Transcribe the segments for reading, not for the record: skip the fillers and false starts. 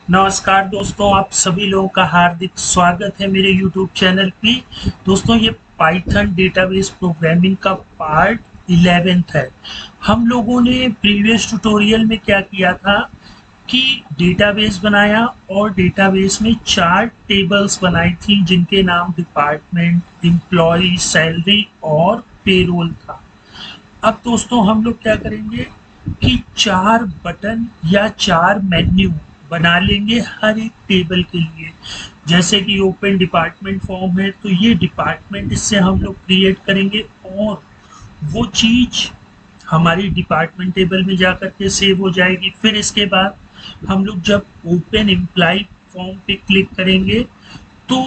नमस्कार दोस्तों, आप सभी लोगों का हार्दिक स्वागत है मेरे YouTube चैनल पे। दोस्तों, ये पाइथन डेटाबेस प्रोग्रामिंग का पार्ट 11 है। हम लोगों ने प्रीवियस ट्यूटोरियल में क्या किया था कि डेटाबेस बनाया और डेटाबेस में 4 टेबल्स बनाई थी जिनके नाम डिपार्टमेंट, एम्प्लॉय, सैलरी और पेरोल था। अब दोस्तों हम लोग क्या करेंगे कि 4 बटन या 4 मेन्यू बना लेंगे हर एक टेबल के लिए। जैसे कि ओपन डिपार्टमेंट फॉर्म है तो ये डिपार्टमेंट इससे हम लोग क्रिएट करेंगे और वो चीज हमारी डिपार्टमेंट टेबल में जाकर के सेव हो जाएगी। फिर इसके बाद हम लोग जब ओपन एम्प्लॉय फॉर्म पे क्लिक करेंगे तो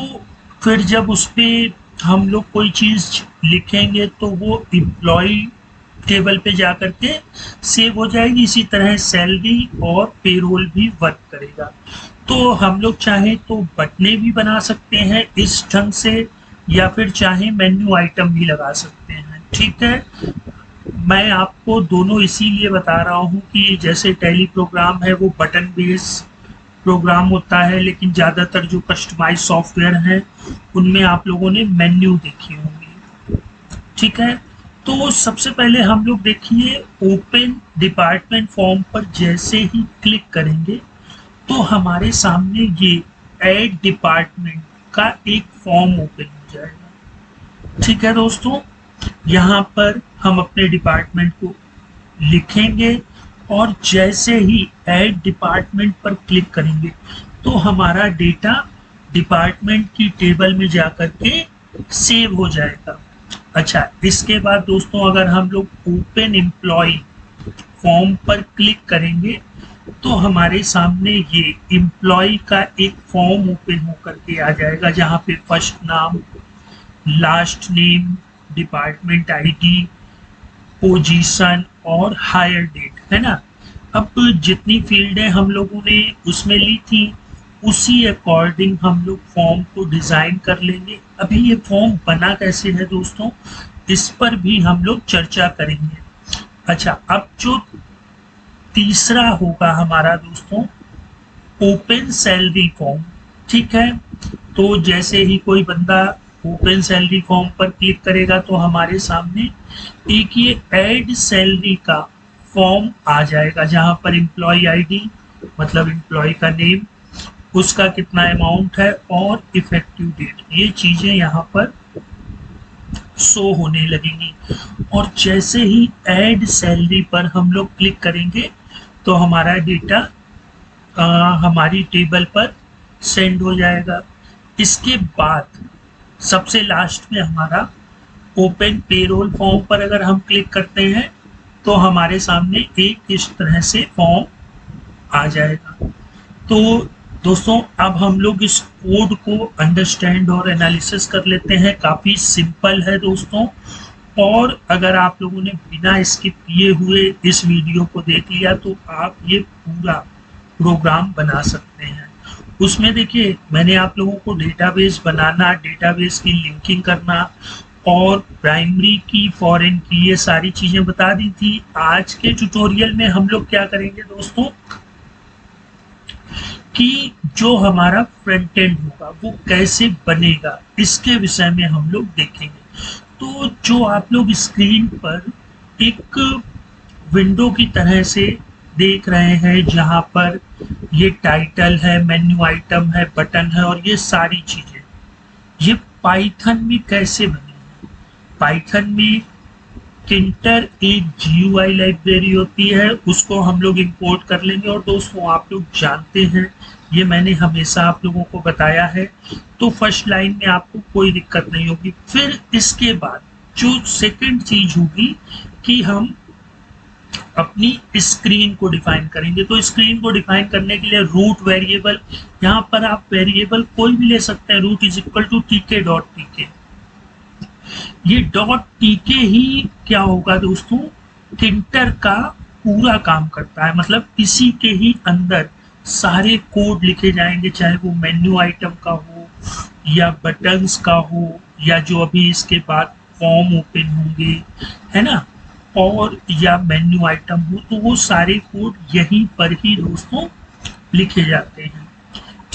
फिर जब उस पर हम लोग कोई चीज लिखेंगे तो वो एम्प्लॉय टेबल पे जाकर के सेव हो जाएगी। इसी तरह सैलरी और पेरोल भी वर्क करेगा। तो हम लोग चाहे तो बटने भी बना सकते हैं इस ढंग से, या फिर चाहे मेन्यू आइटम भी लगा सकते हैं। ठीक है, मैं आपको दोनों इसीलिए बता रहा हूँ कि जैसे टैली प्रोग्राम है वो बटन बेस प्रोग्राम होता है, लेकिन ज़्यादातर जो कस्टमाइज सॉफ्टवेयर हैं उनमें आप लोगों ने मेन्यू देखी होंगी। ठीक है, तो सबसे पहले हम लोग देखिए ओपन डिपार्टमेंट फॉर्म पर जैसे ही क्लिक करेंगे तो हमारे सामने ये ऐड डिपार्टमेंट का एक फॉर्म ओपन हो जाएगा। ठीक है दोस्तों, यहाँ पर हम अपने डिपार्टमेंट को लिखेंगे और जैसे ही ऐड डिपार्टमेंट पर क्लिक करेंगे तो हमारा डेटा डिपार्टमेंट की टेबल में जाकर के सेव हो जाएगा। अच्छा, इसके बाद दोस्तों अगर हम लोग ओपन एम्प्लॉय फॉर्म पर क्लिक करेंगे तो हमारे सामने ये एम्प्लॉय का एक फॉर्म ओपन होकर के आ जाएगा, जहाँ पे फर्स्ट नाम, last name, department ID, position और हायर डेट है ना। अब जितनी फील्डें हम लोगों ने उसमें ली थी उसी अकॉर्डिंग हम लोग फॉर्म को डिजाइन कर लेंगे। अभी ये फॉर्म बना कैसे है दोस्तों, इस पर भी हम लोग चर्चा करेंगे। अच्छा, अब जो तीसरा होगा हमारा दोस्तों ओपन सैलरी फॉर्म। ठीक है, तो जैसे ही कोई बंदा ओपन सैलरी फॉर्म पर क्लिक करेगा तो हमारे सामने एक ये ऐड सैलरी का फॉर्म आ जाएगा, जहां पर एम्प्लॉय आईडी मतलब एम्प्लॉय का नेम, उसका कितना अमाउंट है और इफेक्टिव डेट, ये चीजें यहाँ पर शो होने लगेंगी। और जैसे ही ऐड सैलरी पर हम लोग क्लिक करेंगे तो हमारा डेटा हमारी टेबल पर सेंड हो जाएगा। इसके बाद सबसे लास्ट में हमारा ओपन पेरोल फॉर्म पर अगर हम क्लिक करते हैं तो हमारे सामने एक इस तरह से फॉर्म आ जाएगा। तो दोस्तों अब हम लोग इस कोड को अंडरस्टैंड और एनालिसिस कर लेते हैं। काफ़ी सिंपल है दोस्तों, और अगर आप लोगों ने बिना स्किप किए हुए इस वीडियो को देख लिया तो आप ये पूरा प्रोग्राम बना सकते हैं। उसमें देखिए मैंने आप लोगों को डेटाबेस बनाना, डेटाबेस की लिंकिंग करना और प्राइमरी की, फॉरेन की, ये सारी चीज़ें बता दी थी। आज के ट्यूटोरियल में हम लोग क्या करेंगे दोस्तों कि जो हमारा फ्रंट एंड होगा वो कैसे बनेगा, इसके विषय में हम लोग देखेंगे। तो जो आप लोग स्क्रीन पर एक विंडो की तरह से देख रहे हैं, जहां पर ये टाइटल है, मेन्यू आइटम है, बटन है और ये सारी चीजें, ये पाइथन में कैसे बनी है। पाइथन में किंटर एक GUI लाइब्रेरी होती है, उसको हम लोग इंपोर्ट कर लेंगे। और दोस्तों आप लोग जानते हैं, ये मैंने हमेशा आप लोगों को बताया है, तो फर्स्ट लाइन में आपको कोई दिक्कत नहीं होगी। फिर इसके बाद जो सेकंड चीज होगी कि हम अपनी स्क्रीन को डिफाइन करेंगे। तो स्क्रीन को डिफाइन करने के लिए रूट वेरिएबल, यहाँ पर आप वेरिएबल कोई भी ले सकते हैं। Root is equal to tk.tk। ये .tk ही क्या होगा दोस्तों, किंटर का पूरा काम करता है, मतलब इसी के ही अंदर सारे कोड लिखे जाएंगे, चाहे वो मेन्यू आइटम का हो या बटन्स का हो या जो अभी इसके बाद फॉर्म ओपन होंगे है ना, और या मेन्यू आइटम हो, तो वो सारे कोड यहीं पर ही दोस्तों लिखे जाते हैं।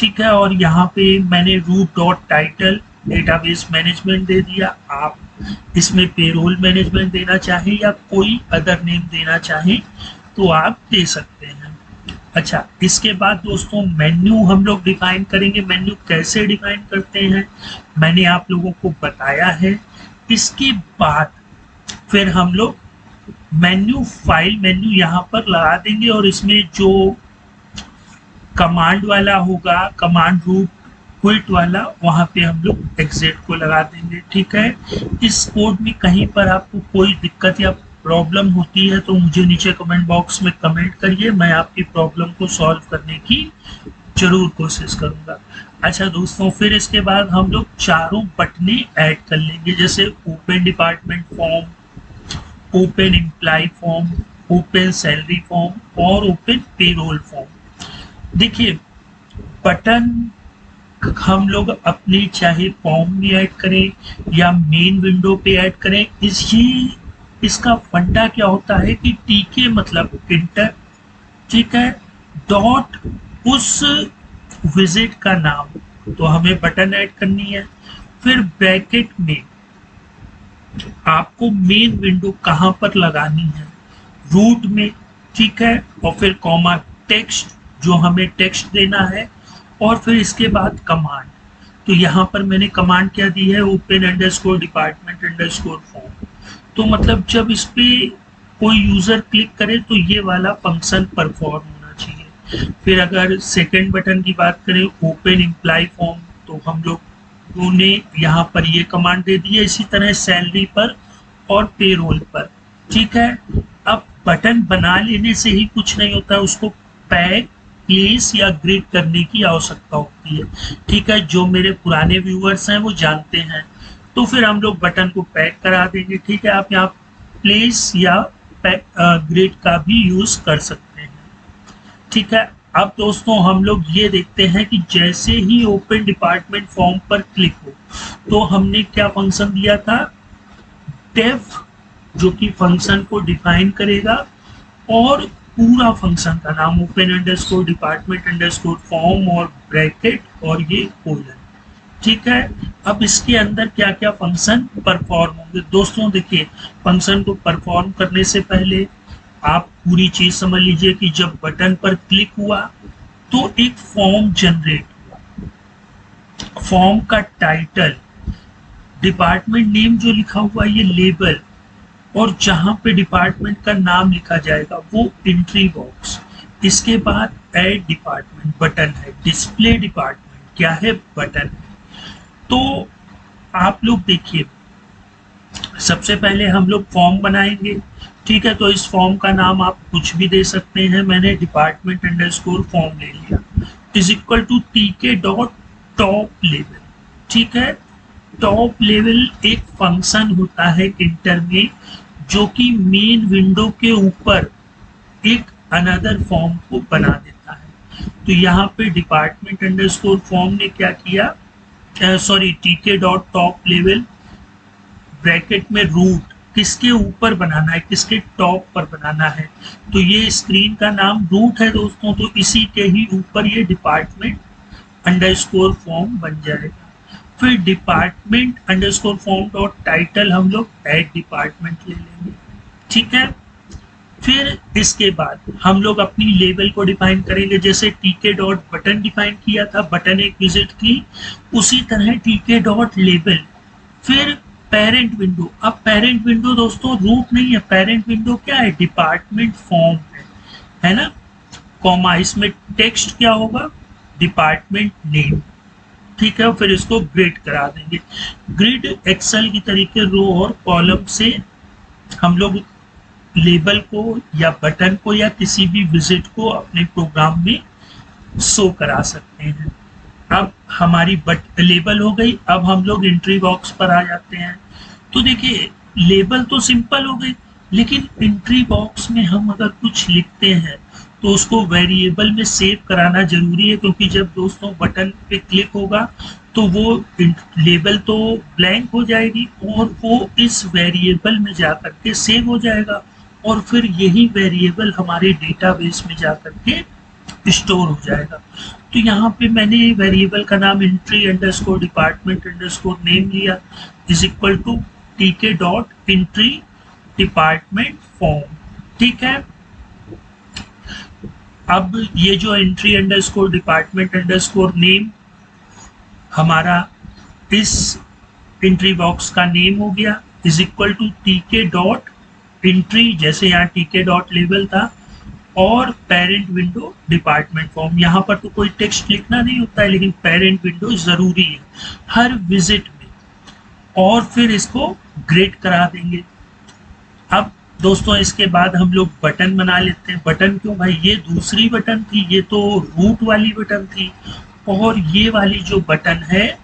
ठीक है। और यहाँ पे मैंने root dot title database management दे दिया। आप इसमें पेरोल मैनेजमेंट देना चाहें या कोई अदर नेम देना चाहें तो आप दे सकते हैं। अच्छा, इसके बाद दोस्तों मेन्यू हम लोग डिफाइन करेंगे। मेन्यू कैसे डिफाइन करते हैं मैंने आप लोगों को बताया है। इसके बाद फिर हम लोग मेन्यू फाइल मेन्यू यहाँ पर लगा देंगे और इसमें जो कमांड वाला होगा, कमांड रूट क्विट वाला, वहां पे हम लोग एग्जिट को लगा देंगे। ठीक है। इस कोड में कहीं पर आपको कोई दिक्कत या प्रॉब्लम होती है तो मुझे नीचे कमेंट बॉक्स में कमेंट करिए, मैं आपकी प्रॉब्लम को सॉल्व करने की जरूर कोशिश करूंगा। अच्छा दोस्तों, फिर इसके बाद हम लोग चारों बटने ऐड कर लेंगे, जैसे open department form, open employ form, open salary form और ओपन पेरोल फॉर्म। देखिए, बटन हम लोग अपने चाहे फॉर्म में ऐड करें या मेन विंडो पे ऐड करें, इसका फंडा क्या होता है कि टीके मतलब इंटर, ठीक है, डॉट उस विजिट का नाम, तो हमें बटन ऐड करनी है। फिर ब्रैकेट में आपको मेन विंडो कहां पर लगानी है, रूट में, ठीक है, और फिर कॉमा टेक्स्ट, जो हमें टेक्स्ट देना है, और फिर इसके बाद कमांड। तो यहाँ पर मैंने कमांड क्या दी है, open underscore department underscore form. तो मतलब जब इस पे कोई यूजर क्लिक करे तो ये वाला फंक्शन परफॉर्म होना चाहिए। फिर अगर सेकंड बटन की बात करें, ओपन एम्प्लॉय फॉर्म, तो हम लोगों ने यहाँ पर ये कमांड दे दी है। इसी तरह सैलरी पर और पेरोल पर, ठीक है। अब बटन बना लेने से ही कुछ नहीं होता है, उसको पैक, प्लेस या ग्रिड करने की आवश्यकता होती है। ठीक है, जो मेरे पुराने व्यूअर्स हैं वो जानते हैं। तो फिर हम लोग बटन को पैक करा देंगे। ठीक है, आप यहाँ प्लेस या ग्रिड का भी यूज कर सकते हैं। ठीक है। अब दोस्तों हम लोग ये देखते हैं कि जैसे ही ओपन डिपार्टमेंट फॉर्म पर क्लिक हो तो हमने क्या फंक्शन दिया था, डेफ, जो कि फंक्शन को डिफाइन करेगा, और पूरा फंक्शन का नाम open underscore department underscore form और ब्रैकेट और ये कोलन। ठीक है। अब इसके अंदर क्या क्या फंक्शन परफॉर्म होंगे दोस्तों, देखिए, फंक्शन को परफॉर्म करने से पहले आप पूरी चीज समझ लीजिए कि जब बटन पर क्लिक हुआ तो एक फॉर्म जनरेट हुआ। फॉर्म का टाइटल, डिपार्टमेंट नेम जो लिखा हुआ है ये लेबल, और जहां पे डिपार्टमेंट का नाम लिखा जाएगा वो एंट्री बॉक्स। इसके बाद ऐड डिपार्टमेंट बटन है, डिस्प्ले डिपार्टमेंट क्या है, बटन है। तो आप लोग देखिए, सबसे पहले हम लोग फॉर्म बनाएंगे। ठीक है, तो इस फॉर्म का नाम आप कुछ भी दे सकते हैं। मैंने डिपार्टमेंट अंडरस्कोर फॉर्म ले लिया, इज इक्वल टू टीके डॉट टॉप लेवल। ठीक है, टॉप लेवल एक फंक्शन होता है इंटर में, जो कि मेन विंडो के ऊपर एक अनदर फॉर्म को बना देता है। तो यहाँ पे डिपार्टमेंट अंडरस्कोर फॉर्म ने क्या किया, सॉरी, टीके डॉट टॉप लेवल ब्रैकेट में रूट किसके ऊपर बनाना है, किसके टॉप पर बनाना है, तो ये स्क्रीन का नाम रूट है दोस्तों, तो इसी के ही ऊपर ये डिपार्टमेंट अंडरस्कोर फॉर्म बन जाएगा। फिर department underscore form dot title हम लोग ऐड डिपार्टमेंट ले लेंगे। ठीक है। फिर इसके बाद हम लोग अपनी लेबल को डिफाइन करेंगे, जैसे टीके डॉट बटन डिफाइन किया था, बटन एक विजिट थी, उसी तरह टीके डॉट लेबल। फिर पेरेंट विंडो, अब पेरेंट विंडो दोस्तों रूट नहीं है, पेरेंट विंडो क्या है, डिपार्टमेंट फॉर्म है ना, कॉमा, इसमें टेक्स्ट क्या होगा, डिपार्टमेंट नेम। ठीक है, फिर इसको ग्रिड करा देंगे। ग्रिड एक्सेल की तरीके रो और कॉलम से हम लोग लेबल को या बटन को या किसी भी विजिट को अपने प्रोग्राम में शो करा सकते हैं। अब हमारी लेबल हो गई। अब हम लोग एंट्री बॉक्स पर आ जाते हैं। तो देखिए, लेबल तो सिंपल हो गई, लेकिन एंट्री बॉक्स में हम अगर कुछ लिखते हैं तो उसको वेरिएबल में सेव कराना जरूरी है, क्योंकि जब दोस्तों बटन पे क्लिक होगा तो वो लेबल तो ब्लैंक हो जाएगी और वो इस वेरिएबल में जाकर के सेव हो जाएगा, और फिर यही वेरिएबल हमारे डेटाबेस में जाकर के स्टोर हो जाएगा। तो यहाँ पे मैंने वेरिएबल का नाम entry underscore department underscore name लिया इज इक्वल टू टीके डॉट एंट्री डिपार्टमेंट फॉर्म। ठीक है, अब ये जो entry underscore department underscore name हमारा इस एंट्री बॉक्स का नेम हो गया इज इक्वल टू टीके डॉट एंट्री, जैसे यहाँ टीके डॉट लेवल था, और पेरेंट विंडो डिपार्टमेंट फॉर्म। यहाँ पर तो कोई टेक्स्ट लिखना नहीं होता है, लेकिन पेरेंट विंडो जरूरी है हर विजिट में, और फिर इसको ग्रेड करा देंगे। अब दोस्तों इसके बाद हम लोग बटन बना लेते हैं। बटन क्यों भाई, ये दूसरी बटन थी, ये तो रूट वाली बटन थी, और ये वाली जो बटन है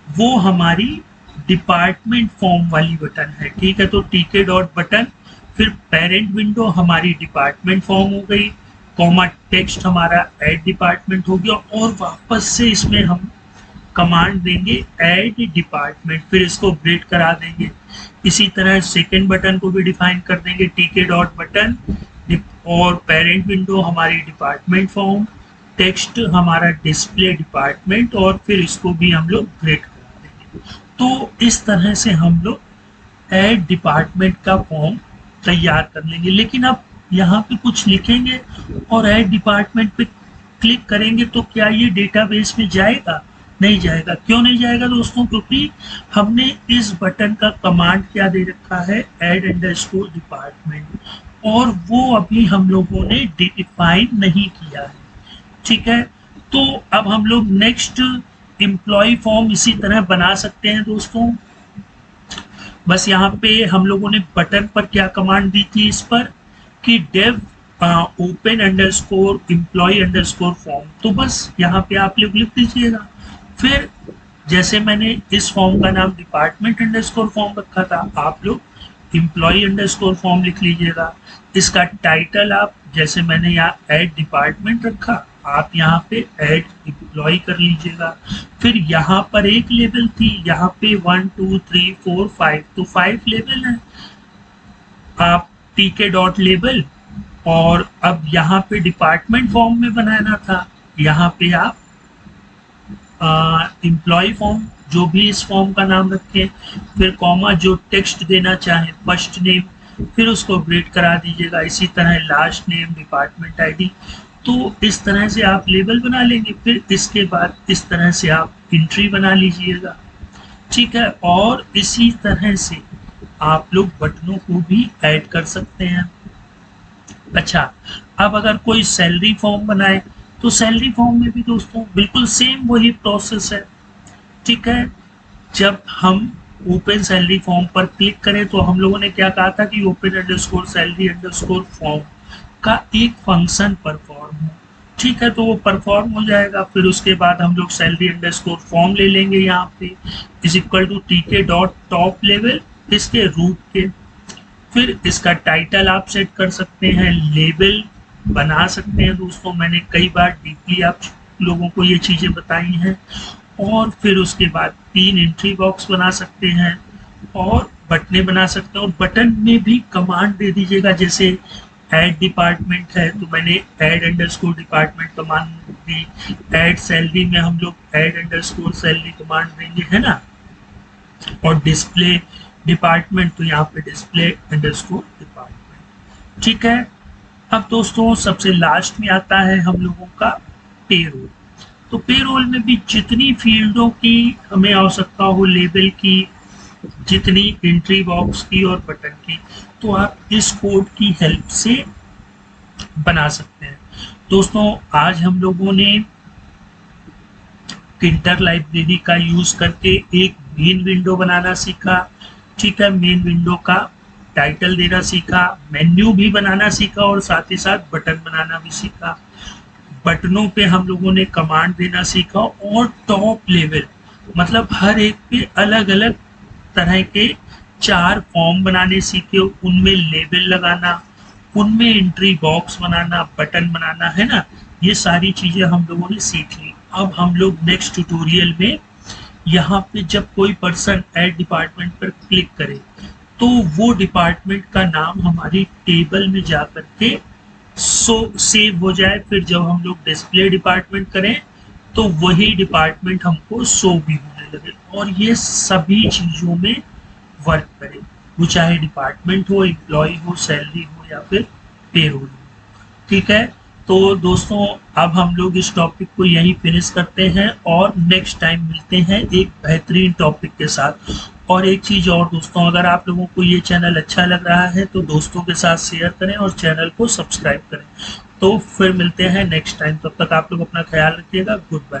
वो हमारी डिपार्टमेंट फॉर्म वाली बटन है। ठीक है, तो टीके डॉट बटन, फिर पेरेंट विंडो हमारी डिपार्टमेंट फॉर्म हो गई, कॉमा टेक्स्ट हमारा ऐड डिपार्टमेंट हो गया, और वापस से इसमें हम कमांड देंगे ऐड डिपार्टमेंट, फिर इसको ग्रेड करा देंगे। इसी तरह सेकंड बटन को भी डिफाइन कर देंगे टीके डॉट बटन, और पेरेंट विंडो हमारी डिपार्टमेंट फॉर्म, टेक्स्ट हमारा डिस्प्ले डिपार्टमेंट, और फिर इसको भी हम लोग ग्रेड करा देंगे। तो इस तरह से हम लोग ऐड डिपार्टमेंट का फॉर्म तैयार कर लेंगे। लेकिन अब यहाँ पे कुछ लिखेंगे और ऐड डिपार्टमेंट पे क्लिक करेंगे तो क्या ये डेटाबेस में जाएगा? नहीं जाएगा। क्यों नहीं जाएगा दोस्तों? क्योंकि हमने इस बटन का कमांड क्या दे रखा है, ऐड अंडरस्कोर डिपार्टमेंट, और वो अभी हम लोगों ने डिफाइन नहीं किया है। ठीक है, तो अब हम लोग नेक्स्ट एम्प्लॉय फॉर्म इसी तरह बना सकते हैं दोस्तों। बस यहाँ पे हम लोगों ने बटन पर क्या कमांड दी थी इस पर कि dev open underscore employ underscore form, तो बस यहाँ पे आप लोग लिख दीजिएगा। फिर जैसे मैंने इस फॉर्म का नाम डिपार्टमेंट अंडरस्कोर फॉर्म रखा था, आप लोग एम्प्लॉय अंडरस्कोर फॉर्म लिख लीजिएगा। इसका टाइटल आप, जैसे मैंने यहाँ ऐड डिपार्टमेंट रखा, आप यहाँ पे ऐड एम्प्लॉय कर लीजिएगा। फिर यहाँ पर एक लेवल थी, यहाँ पे 1 2 3 4 5, तो 5 लेवल है। आप टीके डॉट लेवल, और अब यहाँ पे डिपार्टमेंट फॉर्म में बनाना था, यहाँ पे आप एम्प्लॉय फॉर्म, जो भी इस फॉर्म का नाम रखें, फिर कॉमा जो टेक्स्ट देना चाहे, फर्स्ट नेम, फिर उसको ग्रेड करा दीजिएगा। इसी तरह लास्ट नेम, डिपार्टमेंट आईडी। तो इस तरह से आप लेबल बना लेंगे। फिर इसके बाद इस तरह से आप एंट्री बना लीजिएगा। ठीक है, और इसी तरह से आप लोग बटनों को भी ऐड कर सकते हैं। अच्छा, अब अगर कोई सैलरी फॉर्म बनाए तो सैलरी फॉर्म में भी दोस्तों बिल्कुल सेम वही प्रोसेस है। ठीक है, जब हम ओपन सैलरी फॉर्म पर क्लिक करें तो हम लोगों ने क्या कहा था कि open underscore salary underscore form का एक फंक्शन परफॉर्म हो। ठीक है, तो वो परफॉर्म हो जाएगा। फिर उसके बाद हम लोग सैलरी अंडरस्कोर फॉर्म ले लेंगे, यहाँ पे इज इक्वल टू टीके डॉट टॉप लेवल, इसके रूट के। फिर इसका टाइटल आप सेट कर सकते हैं, लेबल बना सकते हैं दोस्तों। मैंने कई बार डीपली आप लोगों को ये चीज़ें बताई हैं। और फिर उसके बाद 3 एंट्री बॉक्स बना सकते हैं और बटने बना सकते हैं। और बटन में भी कमांड दे दीजिएगा, जैसे ऐड डिपार्टमेंट है तो मैंने ऐड अंडरस्कोर डिपार्टमेंट कमांड दी, ऐड सैलरी में हम लोग ऐड अंडरस्कोर सैलरी कमांड देंगे, है ना। और डिस्प्ले डिपार्टमेंट, तो यहाँ पे डिस्प्ले अंडरस्कोर डिपार्टमेंट। ठीक है, अब दोस्तों सबसे लास्ट में आता है हम लोगों का पेरोल। तो पेरोल में भी जितनी फील्डों की हमें आवश्यकता हो, लेबल की, जितनी एंट्री बॉक्स की और बटन की, तो आप इस कोड की हेल्प से बना सकते हैं। दोस्तों आज हम लोगों ने किंटर लाइब्रेरी का यूज करके एक मेन विंडो बनाना सीखा। ठीक है, मेन विंडो का टाइटल देना सीखा, मेन्यू भी बनाना सीखा, और साथ ही साथ बटन बनाना भी सीखा। बटनों पे हम लोगों ने कमांड देना सीखा, और टॉप लेवल मतलब हर एक पे अलग अलग तरह के 4 फॉर्म बनाने सीखे, उनमें लेबल लगाना, उनमें एंट्री बॉक्स बनाना, बटन बनाना, है ना। ये सारी चीजें हम लोगों ने सीख ली। अब हम लोग नेक्स्ट ट्यूटोरियल में यहाँ पे जब कोई पर्सन ऐड डिपार्टमेंट पर क्लिक करे तो वो डिपार्टमेंट का नाम हमारी टेबल में जा करके सेव हो जाए। फिर जब हम लोग डिस्प्ले डिपार्टमेंट करें तो वही डिपार्टमेंट हमको शो भी होने लगे और ये सभी चीज़ों में वर्क करे, वो चाहे डिपार्टमेंट हो, एम्प्लॉय हो, सैलरी हो या फिर पेरोल हो। ठीक है, तो दोस्तों अब हम लोग इस टॉपिक को यहीं फिनिश करते हैं और नेक्स्ट टाइम मिलते हैं एक बेहतरीन टॉपिक के साथ। और एक चीज़ और दोस्तों, अगर आप लोगों को ये चैनल अच्छा लग रहा है तो दोस्तों के साथ शेयर करें और चैनल को सब्सक्राइब करें। तो फिर मिलते हैं नेक्स्ट टाइम, तब तक आप लोग अपना ख्याल रखिएगा। Good bye.